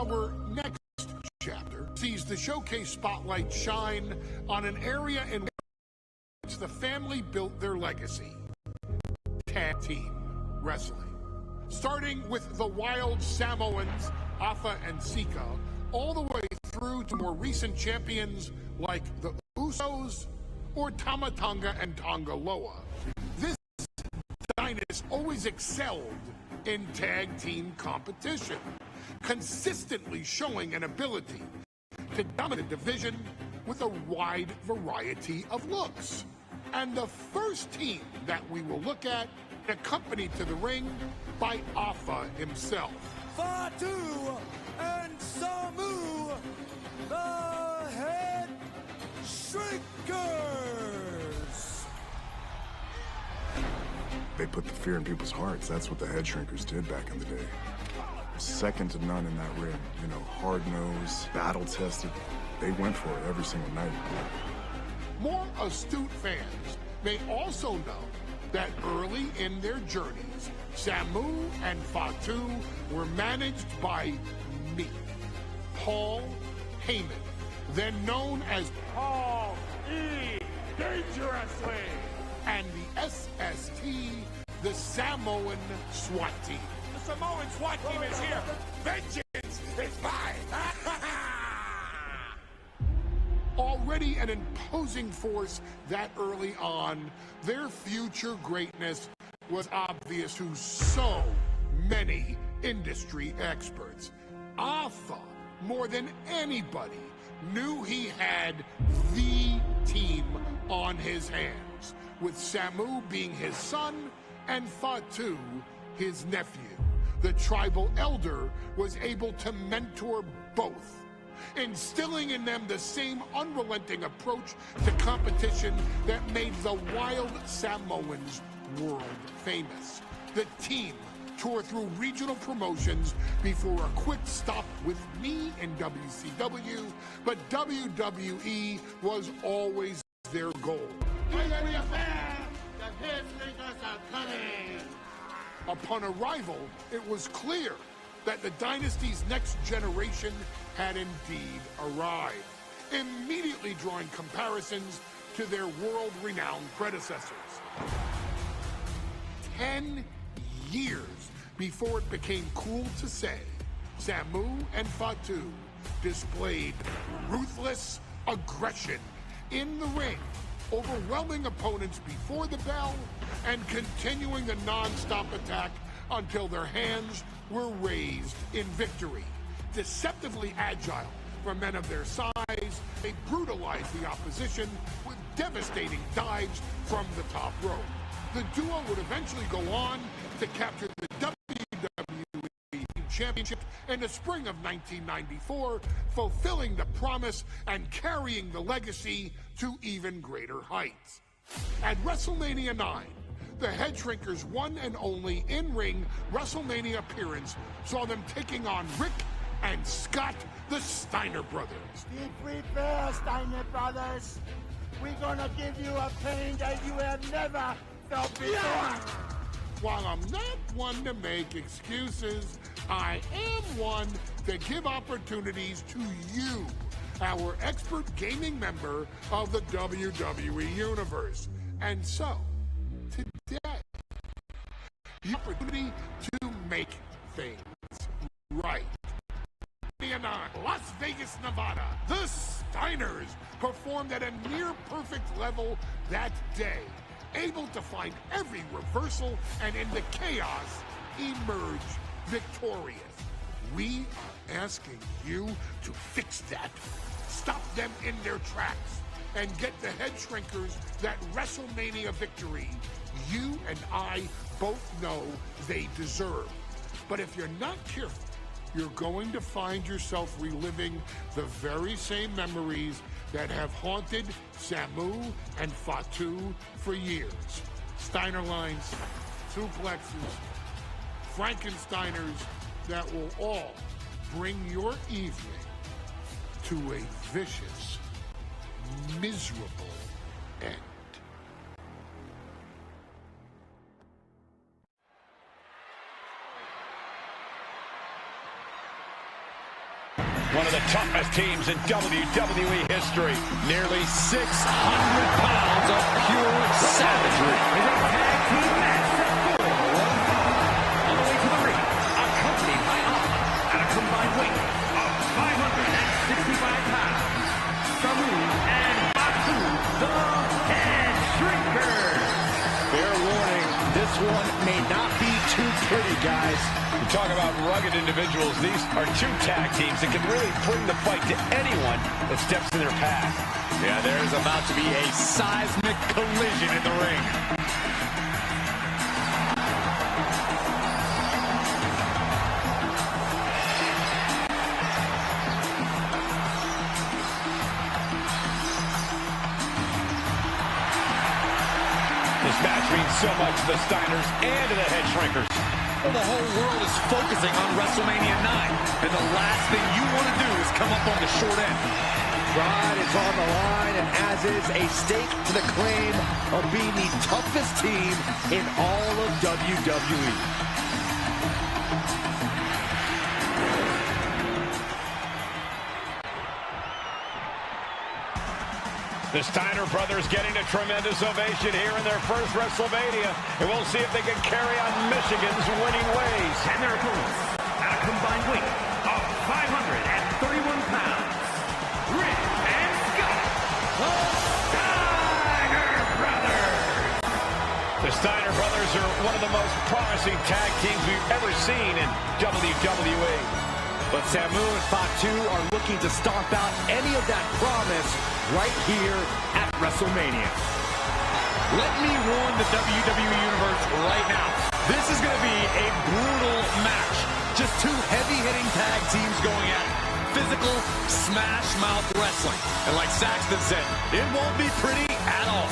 Our next chapter sees the showcase spotlight shine on an area in which the family built their legacy: tag team wrestling. Starting with the Wild Samoans, Afa and Sika, all the way through to more recent champions like the Usos or Tama Tonga and Tonga Loa. This dynasty always excelled in tag team competition, consistently showing an ability to dominate the division with a wide variety of looks. And the first team that we will look at, accompanied to the ring by Afa himself. Fatu and Samu, the Head Shrinkers. They put the fear in people's hearts. That's what the Head Shrinkers did back in the day. Second to none in that ring. You know, hard-nosed, battle-tested. They went for it every single night. More astute fans may also know that early in their journeys, Samu and Fatu were managed by me, Paul Heyman, then known as Paul E. Dangerously, and the SST, the Samoan SWAT team. The Samoan SWAT team is here. Vengeance is mine! Already an imposing force that early on, their future greatness was obvious to so many industry experts. Afa, more than anybody, knew he had the team on his hands, with Samu being his son and Fatu his nephew. The tribal elder was able to mentor both, instilling in them the same unrelenting approach to competition that made the Wild Samoans world famous. The team toured through regional promotions before a quick stop with me in WCW, but WWE was always their goal. Upon arrival, it was clear that the dynasty's next generation had indeed arrived, immediately drawing comparisons to their world-renowned predecessors. 10 years before it became cool to say, Samu and Fatu displayed ruthless aggression in the ring, overwhelming opponents before the bell and continuing the non-stop attack until their hands were raised in victory. Deceptively agile for men of their size, they brutalized the opposition with devastating dives from the top rope. The duo would eventually go on to capture the WWE Championship in the spring of 1994, fulfilling the promise and carrying the legacy to even greater heights. At WrestleMania 9, the Head Shrinkers' one and only in-ring WrestleMania appearance saw them taking on Rick and Scott, the Steiner brothers. Be prepared, Steiner brothers. We're gonna give you a pain that you have never felt before. While I'm not one to make excuses, I am one to give opportunities to you, our expert gaming member of the WWE Universe. And so, today, the opportunity to make things right. Las Vegas, Nevada. The Steiners performed at a near-perfect level that day, able to find every reversal and in the chaos emerge victorious. We are asking you to fix that, stop them in their tracks, and get the Head Shrinkers that WrestleMania victory you and I both know they deserve. But if you're not careful, you're going to find yourself reliving the very same memories that have haunted Samu and Fatu for years. Steiner lines, suplexes, Frankensteiners that will all bring your evening to a vicious, miserable end. One of the toughest teams in WWE history. Nearly 600 pounds of pure savagery. Is a tag team match set for on the way to the ring, accompanied by Alpha at a combined weight of 565 pounds. Samu and Fatu, the Head Shrinkers. Fair warning, this one may not be too pretty, guys. You talk about rugged individuals. These are two tag teams that can really bring the fight to anyone that steps in their path. Yeah, there's about to be a seismic collision in the ring. This match means so much to the Steiners and to the Head Shrinkers. Well, the whole world is focusing on WrestleMania 9, and the last thing you want to do is come up on the short end. Pride is on the line, and as is a stake to the claim of being the toughest team in all of WWE. The Steiner brothers getting a tremendous ovation here in their first WrestleMania, and we'll see if they can carry on Michigan's winning ways. And their opponents at a combined weight of 531 pounds. Rick and Scott, the Steiner Brothers. The Steiner brothers are one of the most promising tag teams we've ever seen in WWE. But Samu and Fatu are looking to stomp out any of that promise right here at WrestleMania. Let me warn the WWE Universe right now. This is going to be a brutal match. Just two heavy-hitting tag teams going at it. Physical, smash-mouth wrestling. And like Saxton said, it won't be pretty at all.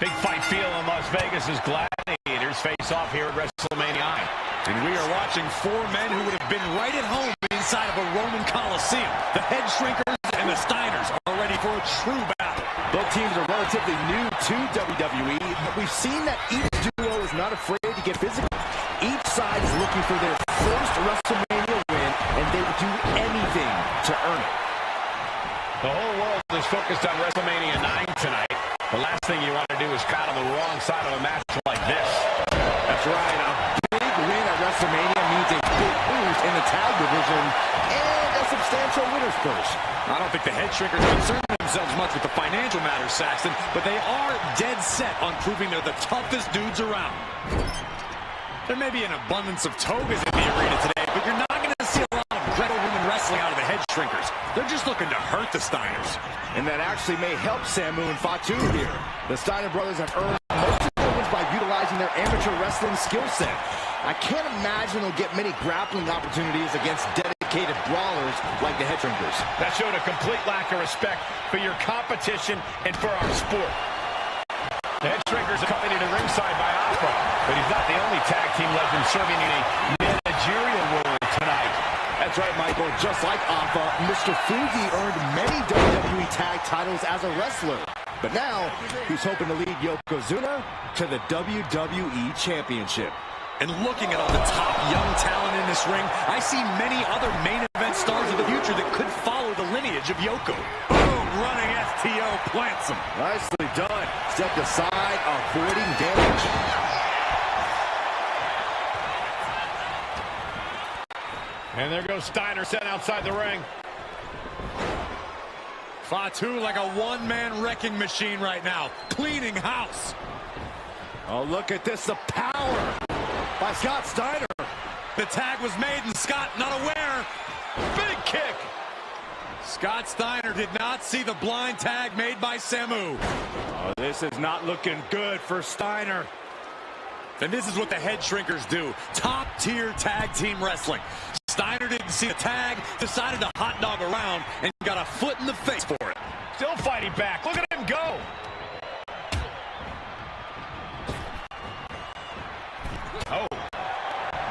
Big fight feel in Las Vegas as Gladiators face off here at WrestleMania 9. And we are watching four men who would have been right at home inside of a Roman Coliseum. The Head Shrinkers and the Steiners are ready for a true battle. Both teams are relatively new to WWE, but we've seen that each duo is not afraid to get physical. Each side is looking for their first WrestleMania win, and they would do anything to earn it. The whole world is focused on WrestleMania 9 tonight. The last thing you want to do is caught on the wrong side of a match like this. That's right. A big win at WrestleMania means a big boost in the tag division and a substantial winner's purse. I don't think the Head Shrinkers concern themselves much with the financial matters, Saxton, but they are dead set on proving they're the toughest dudes around. There may be an abundance of togas in the arena today, but you're not going to see a lot of Greco-Roman wrestling out of the Head Shrinkers. They're just looking to hurt the Steiners. And that actually may help Samu and Fatu here. The Steiner brothers have earned most of their wins by utilizing their amateur wrestling skill set. I can't imagine they'll get many grappling opportunities against dedicated brawlers like the Head Shrinkers. That showed a complete lack of respect for your competition and for our sport. The Head Shrinkers accompanied at ringside by Alpha, but he's not the only tag team legend serving in a managerial role tonight. That's right, Michael. Just like Alpha, Mr. Fuji earned many WWE tag titles as a wrestler. But now, he's hoping to lead Yokozuna to the WWE Championship. And looking at all the top young talent in this ring, I see many other main event stars of the future that could follow the lineage of Yoko. Boom, running STO plants him. Nicely done. Stepped aside, avoiding damage. And there goes Steiner sent outside the ring. Fatu like a one-man wrecking machine right now, cleaning house. Oh, look at this, the power by Scott Steiner. The tag was made and Scott not aware. Big kick. Scott Steiner did not see the blind tag made by Samu. Oh, this is not looking good for Steiner. And this is what the Head Shrinkers do. Top-tier tag team wrestling. Steiner didn't see the tag, decided to hot dog around, and got a foot in the face for it. Still fighting back. Look at him go. Oh.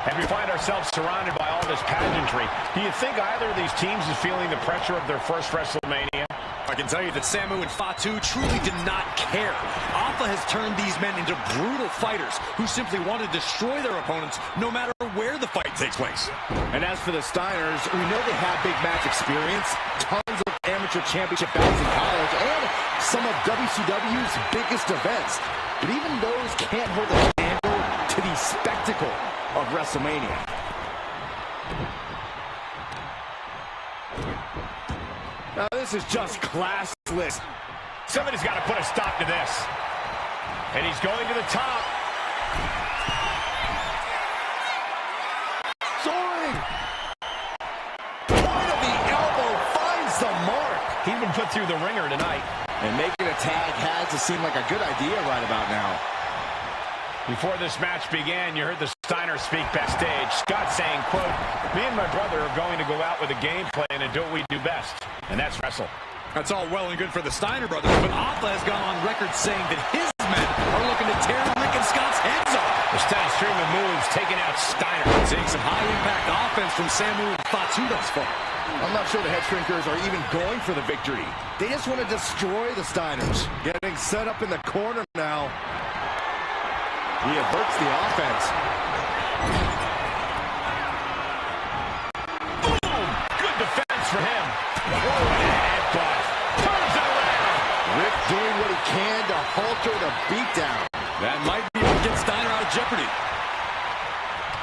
And we find ourselves surrounded by all this pageantry. Do you think either of these teams is feeling the pressure of their first WrestleMania? I can tell you that Samu and Fatu truly did not care. Alpha has turned these men into brutal fighters who simply want to destroy their opponents no matter where the fight takes place. And as for the Steiners, we know they have big match experience, tons of amateur championship bouts in college, and some of WCW's biggest events. But even those can't hold a candle to the spectacle of WrestleMania. Now this is just classless. Somebody's got to put a stop to this. And he's going to the top. Soaring! Point of the elbow finds the mark. He's been put through the ringer tonight. And making a tag has to seem like a good idea right about now. Before this match began, you heard the Steiner speak backstage. Scott saying, quote, "Me and my brother are going to go out with a game plan and do what we do best, and that's wrestle." That's all well and good for the Steiner brothers, but Alpha has gone on record saying that his men are looking to tear Rick and Scott's heads off. The steady stream of moves taking out Steiner. Seeing some high-impact offense from Samu and Fatu thus far. I'm not sure the Head Shrinkers are even going for the victory. They just want to destroy the Steiners. Getting set up in the corner now. He averts the offense. Boom! Good defense for him. Oh, and a headbutt. Turns it around. Rick doing what he can to halter the beatdown. That might be what gets Steiner out of jeopardy.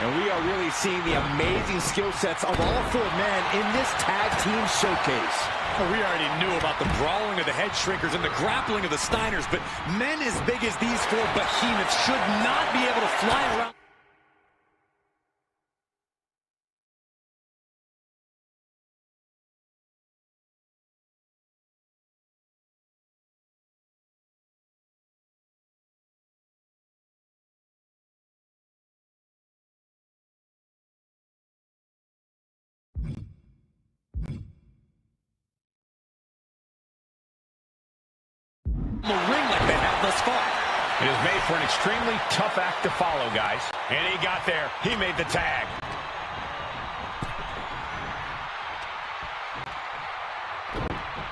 And we are really seeing the amazing skill sets of all four men in this tag team showcase. We already knew about the brawling of the Head Shrinkers and the grappling of the Steiners, but men as big as these four behemoths should not be able to fly around. The ring like they have thus far. It is made for an extremely tough act to follow, guys. And he got there. He made the tag.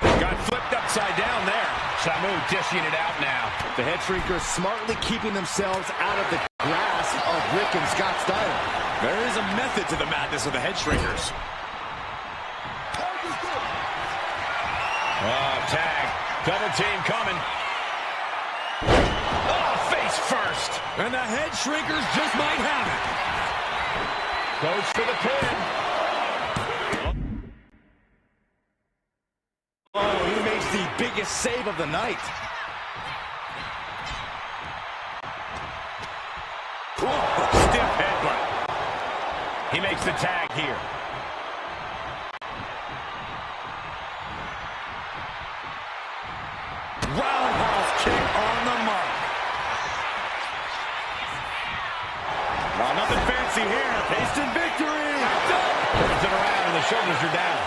Got flipped upside down there. Samu dishing it out now. The Head Shrinkers smartly keeping themselves out of the grasp of Rick and Scott Steiner. There is a method to the madness of the Head Shrinkers. Oh, tag. Double team coming. Oh, face first. And the Head Shrinkers just might have it. Goes for the pin. Oh, he makes the biggest save of the night. Ooh, stiff headbutt. He makes the tag here. Roundhouse kick on the mark. Well, nothing fancy here. Tasted victory. Turns it around and the shoulders are down.